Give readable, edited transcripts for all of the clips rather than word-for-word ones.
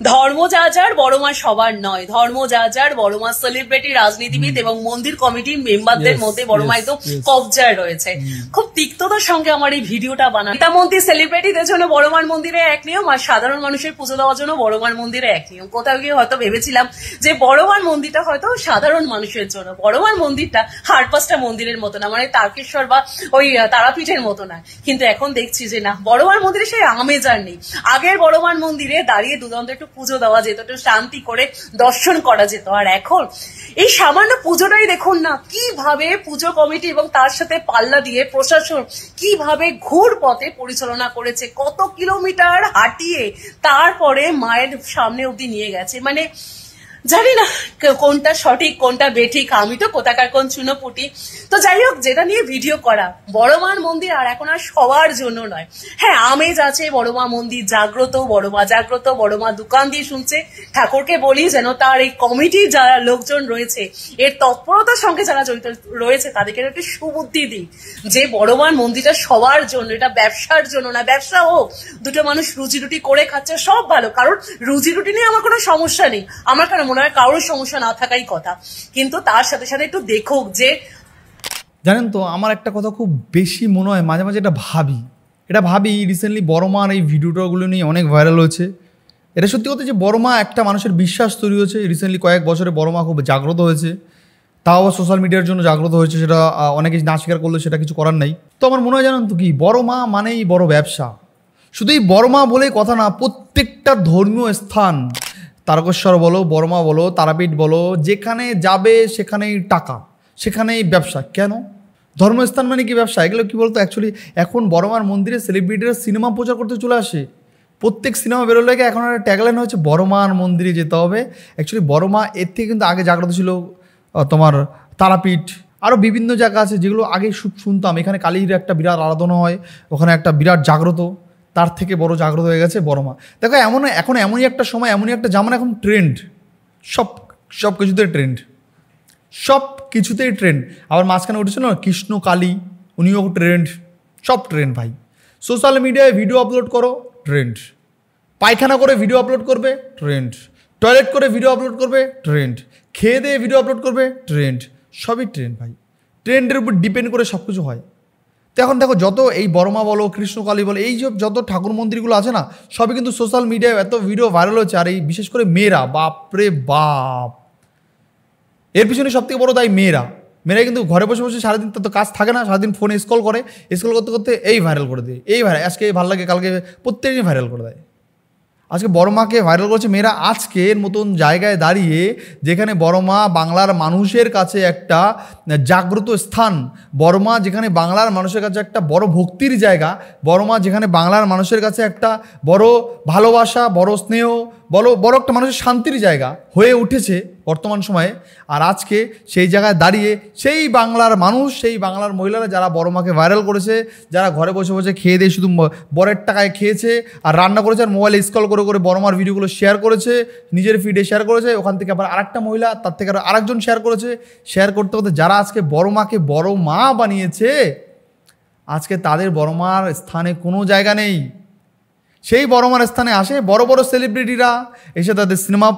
ধর্ম যা যার বড় মা সবার নয়, ধর্ম যা যার বড় মা সেলিব্রিটি, রাজনীতিবিদ এবং মন্দির কমিটির মেম্বারদের মধ্যে বড় মা একদম কবজায় রয়েছে। খুব তিক্ততার সঙ্গে আমার এই ভিডিওটা বানানো। নেতা মন্ত্রী সেলিব্রিটিদের জন্য বড় মার মন্দিরে এক নিয়ম, আর সাধারণ মানুষের পুজো দেওয়ার জন্য বড় মার মন্দিরে এক নিয়ম। কোথাও গিয়ে হয়তো ভেবেছিলাম যে বড় মার মন্দিরটা হয়তো সাধারণ মানুষের জন্য, বড় মার মন্দিরটা হারপাঁচটা মন্দিরের মতো না, মানে তারকেশ্বর বা ওই তারাপীঠের মতো না। কিন্তু এখন দেখছি যে না, বড় মার মন্দিরে সেই আমেজ আর নেই। আগের বড় মার মন্দিরে দাঁড়িয়ে দুদণ্ড একটু পুজো দেওয়া যেত, একটু শান্তি করে দর্শন করা যেত। আর এখন এই সামান্য পুজোটাই দেখুন না কিভাবে পুজো কমিটি এবং তার সাথে পাল্লা দিয়ে প্রশাসন কিভাবে ঘুর পথে পরিচালনা করেছে, কত কিলোমিটার হাঁটিয়ে তারপরে মায়ের সামনে অবধি নিয়ে গেছে। মানে জানি না কোনটা সঠিক কোনটা বেঠিক, আমি তো কোথাকার কোন চুনোপুটি। তো যাই হোক, যেটা নিয়ে ভিডিও করা, বড় মার মন্দির আর এখন আর সবার জন্য নয়। হ্যাঁ, আমেজ আছে, বড় মা মন্দির জাগ্রত, বড় মা জাগ্রত, বড় মা দোকান দিয়ে শুনছে। ঠাকুরকে বলি যেন তার এই কমিটির যারা লোকজন রয়েছে, এর তৎপরতার সঙ্গে যারা জড়িত রয়েছে, তাদেরকে একটা সুবুদ্ধি দিই যে বড় মার মন্দিরটা সবার জন্য, এটা ব্যবসার জন্য না। ব্যবসা হোক, দুটো মানুষ রুজি রুটি করে খাচ্ছে, সব ভালো, কারণ রুজি রুটি নিয়ে আমার কোনো সমস্যা নেই। আমার কেন মনে হয় কারোর সমস্যা না থাকাই কথা, কিন্তু তার সাথে সাথে একটু দেখুক যে। জানেন তো, আমার একটা কথা খুব বেশি মনে হয়, মাঝে মাঝে এটা ভাবি রিসেন্টলি বড় মার এই ভিডিওটাগুলো নিয়ে অনেক ভাইরাল হয়েছে। এটা সত্যি কথা যে বড় মা একটা মানুষের বিশ্বাস তৈরি হয়েছে। রিসেন্টলি কয়েক বছরে বড় মা খুব জাগ্রত হয়েছে, তাও সোশ্যাল মিডিয়ার জন্য জাগ্রত হয়েছে। সেটা অনেকে না স্বীকার করলে সেটা কিছু করার নাই। তো আমার মনে হয় জানেন তো কি, বড় মা মানেই বড় ব্যবসা। শুধু এই বড় মা বলেই কথা না, প্রত্যেকটা ধর্মীয় স্থান, তারকেশ্বর বলো, বড় মা বলো, তারাপীঠ বলো, যেখানে যাবে সেখানেই টাকা, সেখানেই ব্যবসা। কেন? ধর্মস্থান মানে কি ব্যবসা? এগুলো কি বলতো, অ্যাকচুয়ালি এখন বড় মার মন্দিরে সেলিব্রিটিরা সিনেমা প্রচার করতে চলে আসে। প্রত্যেক সিনেমা বেরোলে এখন একটা ট্যাগলাইন হচ্ছে বড় মার মন্দিরে যেতে হবে। অ্যাকচুয়ালি বড় মা এর থেকে কিন্তু আগে জাগ্রত ছিল তোমার তারাপীঠ, আরও বিভিন্ন জায়গা আছে যেগুলো আগে শুনতাম। এখানে কালীর একটা বিরাট আরাধনা হয়, ওখানে একটা বিরাট জাগ্রত, তার থেকে বড় জাগ্রত হয়ে গেছে বড় মা। দেখো এখন এমনই একটা সময়, এমনই একটা জামানা, এখন ট্রেন্ড, সব কিছুতেই ট্রেন্ড, সব কিছুতেই ট্রেন্ড। আবার মাঝখানে উঠেছিল না কৃষ্ণ কালী, উনিও ট্রেন্ড, সব ট্রেন্ড ভাই। সোশ্যাল মিডিয়ায় ভিডিও আপলোড করো, ট্রেন্ড। পায়খানা করে ভিডিও আপলোড করবে, ট্রেন্ড। টয়লেট করে ভিডিও আপলোড করবে, ট্রেন্ড। খেয়ে দিয়ে ভিডিও আপলোড করবে, ট্রেন্ড। সবই ট্রেন্ড ভাই। ট্রেন্ডের উপর ডিপেন্ড করে সব কিছু হয়। তো এখন দেখো, যত এই বড়মা বলো, কৃষ্ণকালী বলো, এই যত ঠাকুর মন্দিরগুলো আছে না, সবই কিন্তু সোশ্যাল মিডিয়ায় এত ভিডিও ভাইরাল হচ্ছে। আর এই বিশেষ করে মেয়েরা, বাপরে বাপ, এর পিছনে সবথেকে বড় দায়ী মেয়েরাই কিন্তু ঘরে বসে বসে সারাদিন, তো কাজ থাকে না, সারাদিন ফোনে স্ক্রল করতে করতে এই ভাইরাল করে দেয়, এই ভাইরাল, আজকে ভালো লাগে, কালকে প্রত্যেকদিন ভাইরাল করে দেয়। আজকে বড় মাকে ভাইরাল করছে মেয়েরা। আজকের মতন জায়গায় দাঁড়িয়ে, যেখানে বড় মা বাংলার মানুষের কাছে একটা জাগ্রত স্থান, বড় মা যেখানে বাংলার মানুষের কাছে একটা বড় ভক্তির জায়গা, বড় মা যেখানে বাংলার মানুষের কাছে একটা বড় ভালোবাসা, বড় স্নেহ, বড় একটা মানুষের শান্তির জায়গা হয়ে উঠেছে বর্তমান সময়ে। আর আজকে সেই জায়গায় দাঁড়িয়ে সেই বাংলার মানুষ, সেই বাংলার মহিলারা যারা বড় মাকে ভাইরাল করেছে, যারা ঘরে বসে বসে খেয়ে দিয়ে শুধু বরের টাকায় খেয়েছে আর রান্না করেছে, আর মোবাইলে স্ক্রল করে করে বড় মার ভিডিওগুলো শেয়ার করেছে, নিজের ফিডে শেয়ার করেছে, ওখান থেকে আবার আরেকটা মহিলা, তার থেকে আরও আরেকজন শেয়ার করেছে, শেয়ার করতে করতে যারা আজকে বড় মাকে বড় মা বানিয়েছে, আজকে তাদের বড় মার স্থানে কোনো জায়গা নেই। সেই বড় মার স্থানে আসে বড় বড় সেলিব্রিটিরা, এসে তাদের সিনেমা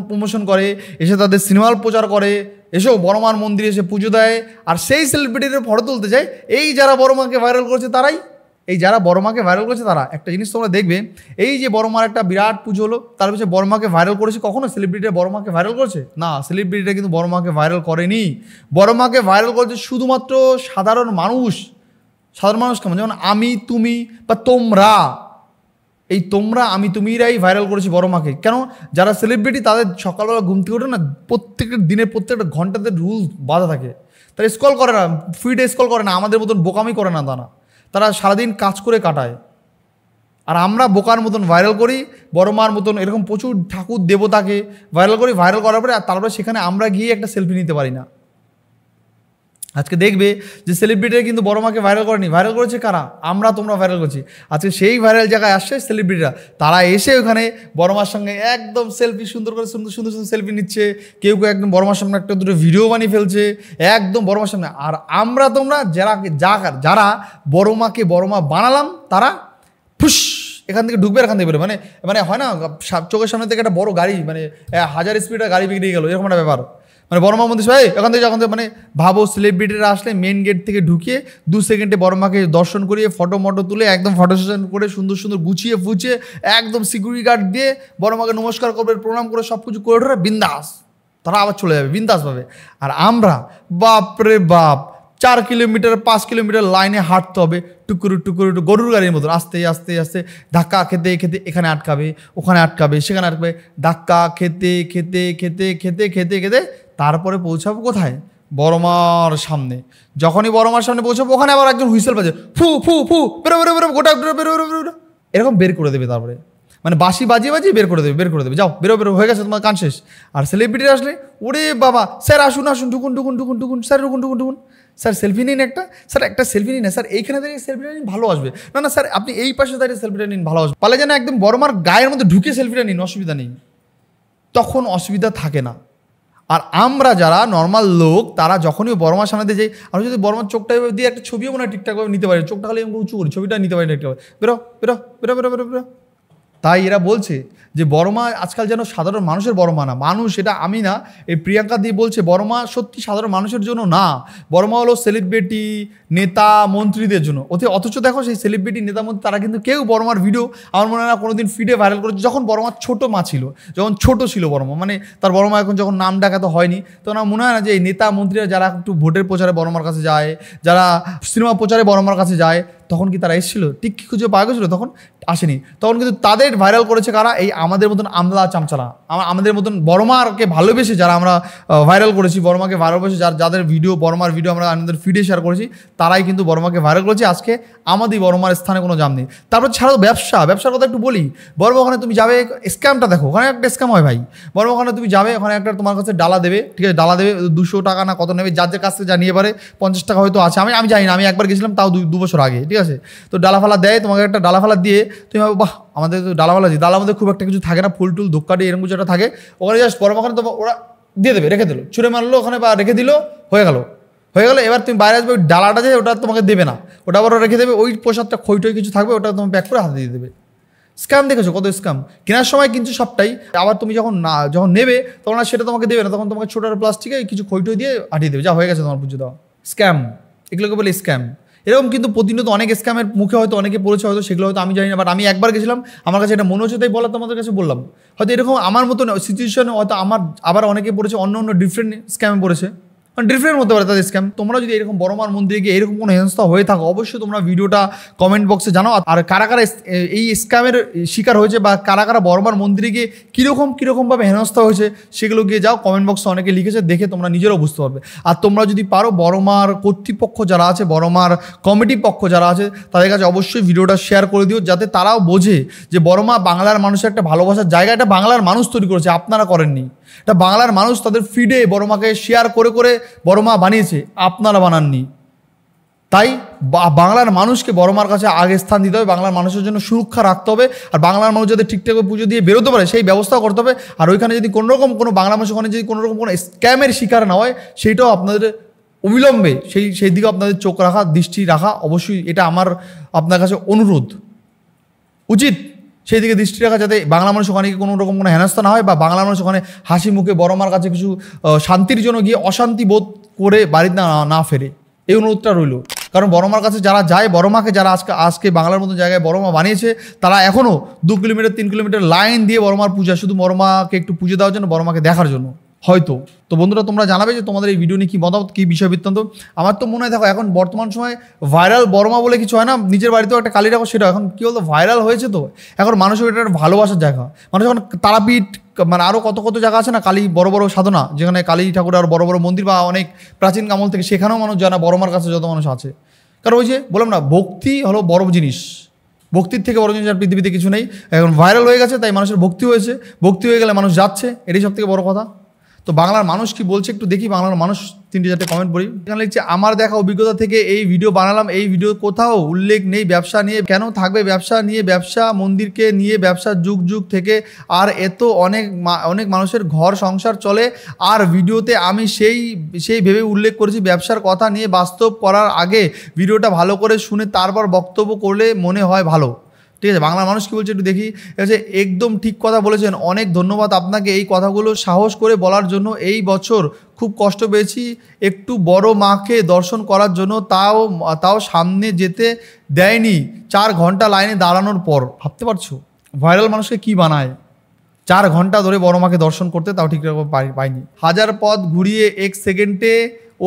প্রমোশন করে, এসে তাদের সিনেমার প্রচার করে, এসেও বড় মার মন্দিরে এসে পুজো দেয়। আর সেই সেলিব্রিটিদের ফটো তুলতে যায় এই যারা বড় মাকে ভাইরাল করছে তারাই। এই যারা বড় মাকে ভাইরাল করেছে তারা, একটা জিনিস তোমরা দেখবে, এই যে বড় মার একটা বিরাট পুজো হলো, তার পিছনে বড় মাকে ভাইরাল করেছে, কখনো সেলিব্রিটিরা বড় মাকে ভাইরাল করেছে না। সেলিব্রিটিরা কিন্তু বড় মাকে ভাইরাল করেনি। বড় মাকে ভাইরাল করেছে শুধুমাত্র সাধারণ মানুষ কেমন, যেমন আমি, তুমি বা তোমরা। এই তোমরা, আমি, তুমিরাই ভাইরাল করেছি বড় মাকে। কেন? যারা সেলিব্রিটি তাদের সকালবেলা ঘুম থেকে ওঠে না, প্রত্যেকটা দিনের প্রত্যেকটা ঘন্টাতে রুলস বাধা থাকে, তারা স্ক্রল করে না, ফিডে স্ক্রল করে না, আমাদের মতন বোকামি করে না, তারা সারাদিন কাজ করে কাটায়। আর আমরা বোকার মতন ভাইরাল করি বড় মার মতন, এরকম প্রচুর ঠাকুর দেবতাকে ভাইরাল করি, ভাইরাল করার পরে আর তারপরে সেখানে আমরা গিয়ে একটা সেলফি নিতে পারি না। আজকে দেখবে যে সেলিব্রিটিরা কিন্তু বড় মাকে ভাইরাল করেনি, ভাইরাল করেছে কারা? আমরা, তোমরা ভাইরাল করছি। আজকে সেই ভাইরাল জায়গায় আসছে সেলিব্রিটিরা, তারা এসে ওখানে বড় মার সঙ্গে একদম সেলফি, সুন্দর করে সুন্দর সুন্দর সেলফি নিচ্ছে, কেউ একদম বড় মার সামনে একটা দুটো ভিডিও বানিয়ে ফেলছে একদম বড় মার সামনে। আর আমরা, তোমরা যারা বড় মাকে বড় মা বানালাম, তারা ফুস এখান থেকে ঢুকবে এখান থেকে বেরোবে, মানে মানে হয় না চোখের সামনে থেকে একটা বড় গাড়ি, মানে 1000 স্পিডের গাড়ি বেরিয়ে গেলো, এরকম একটা ব্যাপার। মানে বড়মা মন্দির ভাই এখান থেকে যখন মানে ভাবো সেলিব্রিটিরা আসলে মেন গেট থেকে ঢুকিয়ে 2 সেকেন্ডে বড়মাকে দর্শন করিয়ে ফটো মটো তুলে একদম ফটো সেশন করে সুন্দর সুন্দর গুছিয়ে ফুচিয়ে একদম সিকিউরিটি গার্ড দিয়ে বড়মাকে নমস্কার করবে, প্রণাম করে সব কিছু করে ধরে বিন্দাস তারা আবার চলে যাবে বিন্দাস ভাবে। আর আমরা বাপরে বাপ 4 কিলোমিটার 5 কিলোমিটার লাইনে হাঁটতে হবে টুকুরু টুকুরু গরুর গাড়ির মতন আস্তে আস্তে আস্তে, ধাক্কা খেতে খেতে এখানে আটকাবে ওখানে আটকাবে সেখানে আটকাবে, ধাক্কা খেতে খেতে খেতে খেতে খেতে খেতে তারপরে পৌঁছাবো কোথায়? বড়মার সামনে। যখনই বড়মার সামনে পৌঁছাবো ওখানে আবার একজন হুইসেল বাজে, ফু ফু ফু বেরো বেরো বেরো গোটা বেরো বেরো বেরো বেরো, এরকম বের করে দেবে। তারপরে মানে বাঁশি বাজিয়ে বাজিয়ে বের করে দেবে যাও বেরো বেরো হয়ে গেছে তোমার কান শেষ। আর সেলিব্রিটি আসলে ওরে বাবা স্যার আসুন আসুন ঢুকুন ঢুকুন ঢুকুন ঢুকুন স্যার ঢুকুন ঢুকুন ঢুকুন স্যার সেলফি নিন একটা, স্যার একটা সেলফি নিন না স্যার, এইখানে দাঁড়িয়ে সেলফিটা নিন ভালো আসবে, না না স্যার আপনি এই পাশে দাঁড়িয়ে সেলফিটা নিন ভালো আসবে, পালে যেন একদম বড়মার গায়ের মধ্যে ঢুকে সেলফিটা নিন, অসুবিধা নেই, তখন অসুবিধা থাকে না। আর আমরা যারা নর্মাল লোক তারা যখনই বড়মার সামনে দিয়ে যাই, আমরা যদি বড়মার চোখটা দিয়ে একটা ছবিও মনে হয় ঠিকঠাকভাবে নিতে পারি, চোখটা খালি উঁচু করি ছবিটা নিতে পারি ঠিকঠাকভাবে, বেরো বেরো বেরো বেরো বেরো বেরো। তাই এরা বলছে যে বড়মা আজকাল যেন সাধারণ মানুষের বড়মা না, মানুষ এটা আমি না, এই প্রিয়াঙ্কা দিয়ে বলছে বড়মা সত্যি সাধারণ মানুষের জন্য না, বড়মা হলো সেলিব্রিটি নেতা মন্ত্রীদের জন্য। অথচ দেখো সেই সেলিব্রিটি নেতা মন্ত্রী তারা কিন্তু কেউ বড়মার ভিডিও আমার মনে হয় না কোনোদিন ফিডে ভাইরাল করেছে, যখন বড়মা ছোট মা ছিল, যখন ছোট ছিল বড়মা, মানে তার বড়মা এখন যখন নাম ডাকা তো হয়নি, তো আমার মনে হয় না যে এই নেতা মন্ত্রীরা যারা একটু ভোটের প্রচারে বড়মার কাছে যায়, যারা সিনেমা প্রচারে বড়মার কাছে যায়, তখন কি তারা এসেছিল? ঠিক কি খুঁজে পাওয়া গেছিলো? তখন আসেনি। তখন কিন্তু তাদের ভাইরাল করেছে কারা? এই আমাদের মতন আমলা চামচালা, আমাদের মতন বড়মাকে ভালোবেসে যারা আমরা ভাইরাল করেছি, বড়মাকে ভালোবেসে যাদের ভিডিও বড়মার ভিডিও আমরা আমাদের ফিডে শেয়ার করেছি, তারাই কিন্তু বড়মাকে ভাইরাল করেছে। আজকে আমাদের বড়মার স্থানে কোনো জাম নেই। তারপর ছাড়াও ব্যবসার কথা একটু বলি। বড়মা ওখানে তুমি যাবে, স্ক্যামটা দেখো, ওখানে একটা স্ক্যাম হয় ভাই। বড়মা ওখানে তুমি যাবে, ওখানে একটা তোমার কাছে ডালা দেবে, ঠিক আছে, ডালা দেবে 200 টাকা না কত নেবে, যার কাছ থেকে যা নিয়ে পারে, 50 টাকা হয়তো আছে, আমি জানি না, আমি একবার গেছিলাম তাও 2 বছর আগে, ঠিক আছে। তো ডালাফালা দেয় তোমাকে, একটা ডালাফালা দিয়ে তুমি ভাবো বাহ আমাদের তো ডালাফালা দিই, ডালার মধ্যে খুব একটা কিছু থাকে না, ফুল টুল ধূপকাঠি এরকম কিছু একটা থাকে, ওখানে জাস্ট বড়মা ওখানে তোমার ওরা দিয়ে দেবে, রেখে দিল, ছুঁড়ে মারলো ওখানে বা রেখে দিল, হয়ে গেল। এবার তুমি বাইরে আসবে, ওই ডালাটা যে ওটা তোমাকে দেবে না, ওটা আবার রেখে দেবে, ওই প্রসাদটা খইটই কিছু থাকবে, ওটা তুমি প্যাক করে হাতে দিয়ে দেবে। স্ক্যাম দেখেছো কত স্ক্যাম, কেনার সময় কিন্তু সবটাই, আবার তুমি যখন নেবে তখন আর সেটা তোমাকে দেবে না, তখন তোমাকে ছোটো প্লাস্টিকে কিছু খইটই দিয়ে হাঁটিয়ে দেবে, যা হয়ে গেছে তোমার পুজো দেওয়া। স্ক্যাম, এগুলোকে বলে স্ক্যাম। এরকম কিন্তু প্রতিনিয়ত অনেক স্ক্যামের মুখে হয়তো অনেকে পড়েছে, হয়তো সেগুলো হয়তো আমি জানি না, বাট আমি একবার গেছিলাম, আমার কাছে এটা মনে হচ্ছে তাই বলা তোমাদের কাছে বললাম। হয়তো এরকম আমার মতন সিচুয়েশন হয়তো আমার আবার অনেকে পড়েছে, অন্য ডিফারেন্ট স্ক্যামে পড়েছে, ডিফারেন্ট হতে পারে তাদের স্ক্যাম। তোমরা যদি এরকম বড়মার মন্দিরে গিয়ে এরকম কোনো হেনস্থা হয়ে থাকো, অবশ্যই তোমরা ভিডিওটা কমেন্ট বক্সে জানাও। আর কারা কারা এই স্ক্যামের শিকার হয়েছে বা কারা কারা বড়মার মন্দিরে গিয়ে কীরকমভাবে হেনস্থা হয়েছে সেগুলো গিয়ে যাও, কমেন্ট বক্সে অনেকে লিখেছে, দেখে তোমরা নিজেরাও বুঝতে পারবে। আর তোমরা যদি পারো বড়মার কর্তৃপক্ষ যারা আছে, বড়মার কমিটি পক্ষ যারা আছে, তাদের কাছে অবশ্যই ভিডিওটা শেয়ার করে দিও, যাতে তারাও বোঝে যে বড়মা বাংলার মানুষের একটা ভালোবাসার জায়গা, এটা বাংলার মানুষ তৈরি করেছে, আপনারা করেননি। এটা বাংলার মানুষ তাদের ফিডে বড়মাকে শেয়ার করে করে বড়মা বানিয়েছে, আপনারা বানাননি। তাই বাংলার মানুষকে বড়মার কাছে আগে স্থান দিতে হবে, বাংলার মানুষের জন্য সুরক্ষা রাখতে হবে, আর বাংলার মানুষ যাতে ঠিকঠাকভাবে পুজো দিয়ে বেরোতে পারে সেই ব্যবস্থা করতে হবে। আর ওইখানে যদি কোনো বাংলা মানুষ ওখানে যদি কোনোরকম কোনো স্ক্যামের শিকার না হয়, সেইটাও আপনাদের অবিলম্বে সেই দিকে আপনাদের চোখ রাখা, দৃষ্টি রাখা অবশ্যই, এটা আমার আপনার কাছে অনুরোধ উচিত, সেই দিকে দৃষ্টি রাখা, যাতে বাংলা মানুষ ওখানে কোনো রকম কোনো হেনস্থা না হয়, বা বাংলা মানুষ ওখানে হাসি মুখে বড়মার কাছে কিছু শান্তির জন্য গিয়ে অশান্তি বোধ করে বাড়িতে না ফেরে, এই অনুরোধটা রইল। কারণ বড়মার কাছে যারা যায়, বড়মাকে যারা আজকে বাংলার মতো জায়গায় বড়মা বানিয়েছে, তারা এখনও 2 কিলোমিটার 3 কিলোমিটার লাইন দিয়ে বড়মার পূজা, শুধু বড়মাকে একটু পুজো দেওয়ার জন্য, বড়মাকে দেখার জন্য হয়তো। তো বন্ধুরা তোমরা জানাবে যে তোমাদের এই ভিডিও নিয়ে কী মতামত, কী বিষয় বৃত্তান্ত। আমার তো মনে হয় দেখো এখন বর্তমান সময় ভাইরাল বড়মা বলে কিছু হয় না, নিজের বাড়িতেও একটা কালী ঠাকুর, সেটা এখন কী বলতো ভাইরাল হয়েছে, তো এখন মানুষের এটা একটা ভালোবাসার জায়গা। মানুষ এখন তারাপীঠ, মানে আরও কত জায়গা আছে না, কালী বড় বড় সাধনা, যেখানে কালী ঠাকুর আর বড় বড় মন্দির বা অনেক প্রাচীন আমল থেকে, সেখানেও মানুষ জানা বড়মার কাছে যত মানুষ আছে। কারণ ওই যে বললাম না, ভক্তি হলো বড় জিনিস, ভক্তির থেকে বড় জিনিস আর পৃথিবীতে কিছু নেই। এখন ভাইরাল হয়ে গেছে তাই মানুষের ভক্তি হয়েছে, ভক্তি হয়ে গেলে মানুষ যাচ্ছে, এটাই সব থেকে বড় কথা। তো বাংলার মানুষ কি বলছে একটু দেখি, বাংলার মানুষ 3-4টে কমেন্ট পড়ি। এখানে লিখছে, আমার দেখা অভিজ্ঞতা থেকে এই ভিডিও বানালাম, এই ভিডিও কোথাও উল্লেখ নেই ব্যবসা নিয়ে, কেন থাকবে ব্যবসা নিয়ে, ব্যবসা মন্দিরকে নিয়ে, ব্যবসা যুগ থেকে, আর এত অনেক মানুষের ঘর সংসার চলে। আর ভিডিওতে আমি সেই ভেবে উল্লেখ করেছি, ব্যবসার কথা নিয়ে বাস্তব করার আগে ভিডিওটা ভালো করে শুনে তারপর বক্তব্য করলে মনে হয় ভালো। ঠিক আছে, বাংলার মানুষ কি বলছে একটু দেখি। আছে একদম ঠিক কথা বলেছেন, অনেক ধন্যবাদ আপনাকে এই কথাগুলো সাহস করে বলার জন্য। এই বছর খুব কষ্ট পেয়েছি একটু বড় মাকে দর্শন করার জন্য, তাও সামনে যেতে দেয়নি 4 ঘন্টা লাইনে দাঁড়ানোর পর। ভাবতে পারছো ভাইরাল মানুষকে কি বানায়, 4 ঘন্টা ধরে বড় মাকে দর্শন করতে, তাও ঠিকঠাক পাইনি। 1000 পথ ঘুরিয়ে 1 সেকেন্ডে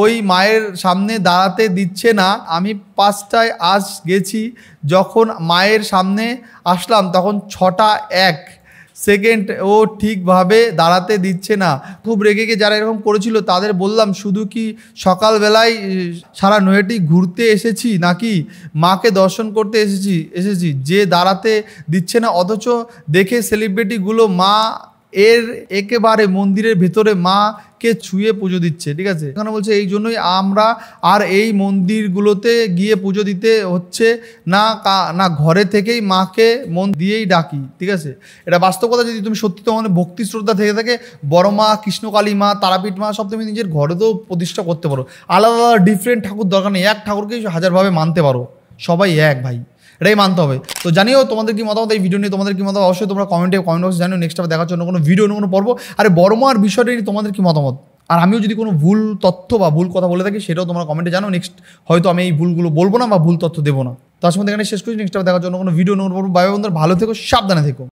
ওই মায়ের সামনে দাঁড়াতে দিচ্ছে না। আমি 5টায় আজ গেছি, যখন মায়ের সামনে আসলাম তখন 6টা 1 সেকেন্ড ও ঠিকভাবে দাঁড়াতে দিচ্ছে না। খুব রেগে গিয়ে যারা এরকম করেছিল তাদের বললাম, শুধু কি সকালবেলায় সারা নৈহাটি ঘুরতে এসেছি নাকি মাকে দর্শন করতে এসেছি যে দাঁড়াতে দিচ্ছে না। অথচ দেখে সেলিব্রিটিগুলো মা এর একেবারে মন্দিরের ভেতরে মাকে ছুঁয়ে পুজো দিচ্ছে। ঠিক আছে, এখানে বলছে এই জন্যই আমরা আর এই মন্দিরগুলোতে গিয়ে পুজো দিতে হচ্ছে না ঘরে থেকেই মাকে মন দিয়েই ডাকি। ঠিক আছে, এটা বাস্তব কথা। যদি তুমি সত্যি তোমাদের ভক্তি শ্রদ্ধা থেকে থাকে, বড় মা, কৃষ্ণকালী মা, তারাপীঠ মা সব তুমি নিজের ঘরেতেও প্রতিষ্ঠা করতে পারো। আলাদা আলাদা ডিফারেন্ট ঠাকুর দরকার নেই, এক ঠাকুরকেই হাজারভাবে মানতে পারো, সবাই এক ভাই, এটাই মানতে হবে। তো জানিও তোমাদের কি মতামত এই ভিডিও নিয়ে, তোমাদের কি মতামত অবশ্যই তোমরা কমেন্ট বক্সে জানিও। নেক্সট টাইম দেখার জন্য কোনো ভিডিও কোনো পর্ব, আরে বড় মার বিষয়টা নিয়ে তোমাদের কি মতামত, আর আমিও যদি কোনো ভুল তথ্য বা ভুল কথা বলে থাকি সেটাও তোমরা কমেন্টে জানো। নেক্সট হয়তো আমি এই ভুলগুলো বলবো না বা ভুল তথ্য দেবো না। তার সঙ্গে এখানে শেষ করছি, নেক্সট টাইম দেখার জন্য কোনো ভিডিও নোট পর্ব। বাই বন্ধুরা, ভালো থেকো, সাবধানে থেকো।